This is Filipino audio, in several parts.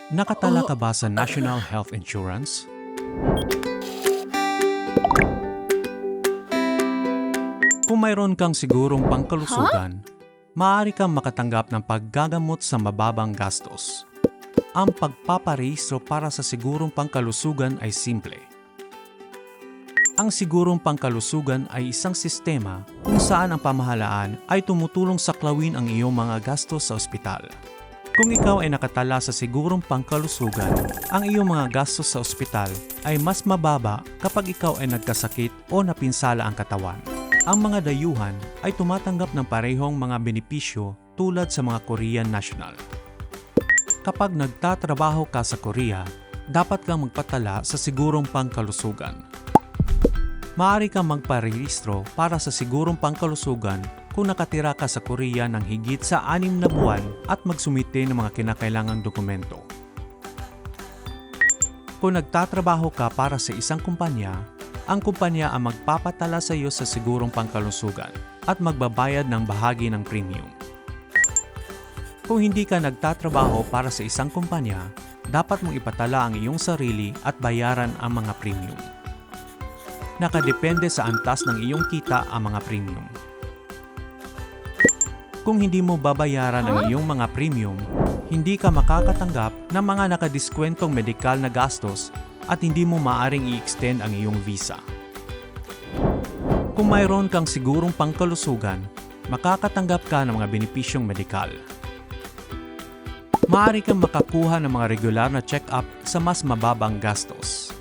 Nakatala ka ba sa National Health Insurance? Kung mayroon kang sigurong pangkalusugan, maaari kang makatanggap ng paggagamot sa mababang gastos. Ang pagpaparehistro para sa sigurong pangkalusugan ay simple. Ang sigurong pangkalusugan ay isang sistema kung saan ang pamahalaan ay tumutulong saklawin ang iyong mga gastos sa ospital. Kung ikaw ay nakatala sa sigurong pangkalusugan, ang iyong mga gastos sa ospital ay mas mababa kapag ikaw ay nagkasakit o napinsala ang katawan. Ang mga dayuhan ay tumatanggap ng parehong mga benepisyo tulad sa mga Korean national. Kapag nagtatrabaho ka sa Korea, dapat kang magpatala sa sigurong pangkalusugan. Maaari kang magparehistro para sa sigurong pangkalusugan kung nakatira ka sa Korea ng higit sa 6 na buwan at magsumite ng mga kinakailangang dokumento. Kung nagtatrabaho ka para sa isang kumpanya, ang kumpanya ang magpapatala sa iyo sa sigurong pangkalusugan at magbabayad ng bahagi ng premium. Kung hindi ka nagtatrabaho para sa isang kumpanya, dapat mong ipatala ang iyong sarili at bayaran ang mga premium. Nakadepende sa antas ng iyong kita ang mga premium. Kung hindi mo babayaran ang iyong mga premium, hindi ka makakatanggap ng mga nakadiskwentong medikal na gastos at hindi mo maaring i-extend ang iyong visa. Kung mayroon kang sigurong pangkalusugan, makakatanggap ka ng mga benepisyong medikal. Maaari kang makakuha ng mga regular na check-up sa mas mababang gastos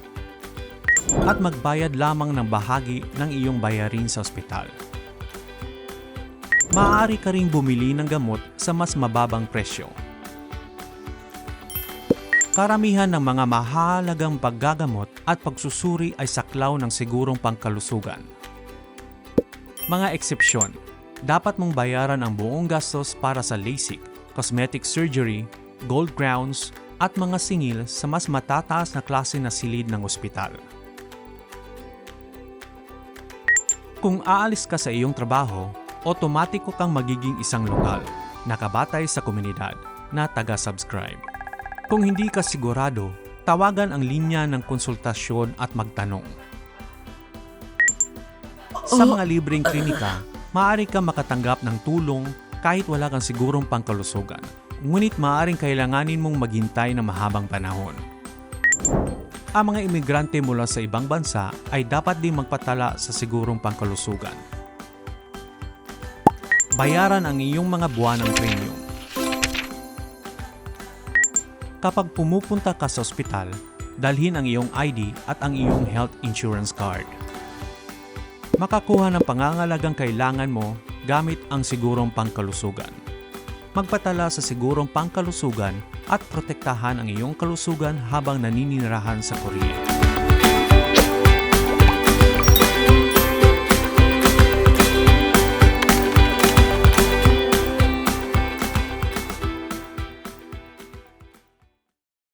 at magbayad lamang ng bahagi ng iyong bayarin sa ospital. Maaari ka ring bumili ng gamot sa mas mababang presyo. Karamihan ng mga mahalagang paggagamot at pagsusuri ay saklaw ng sigurong pangkalusugan. Mga eksepsyon, dapat mong bayaran ang buong gastos para sa LASIK, cosmetic surgery, gold crowns, at mga singil sa mas matataas na klase na silid ng ospital. Kung aalis ka sa iyong trabaho, otomatiko kang magiging isang lokal, nakabatay sa komunidad, na taga-subscribe. Kung hindi ka sigurado, tawagan ang linya ng konsultasyon at magtanong. Sa mga libreng klinika, maaari kang makatanggap ng tulong kahit wala kang sigurong pangkalusugan. Ngunit maaaring kailanganin mong maghintay ng mahabang panahon. Ang mga imigrante mula sa ibang bansa ay dapat din magpatala sa sigurong pangkalusugan. Bayaran ang iyong mga buwanang premium. Kapag pumupunta ka sa ospital, dalhin ang iyong ID at ang iyong health insurance card. Makakuha ng pangangalagang kailangan mo gamit ang sigurong pangkalusugan. Magpatala sa sigurong pangkalusugan at protektahan ang iyong kalusugan habang naninirahan sa Korea.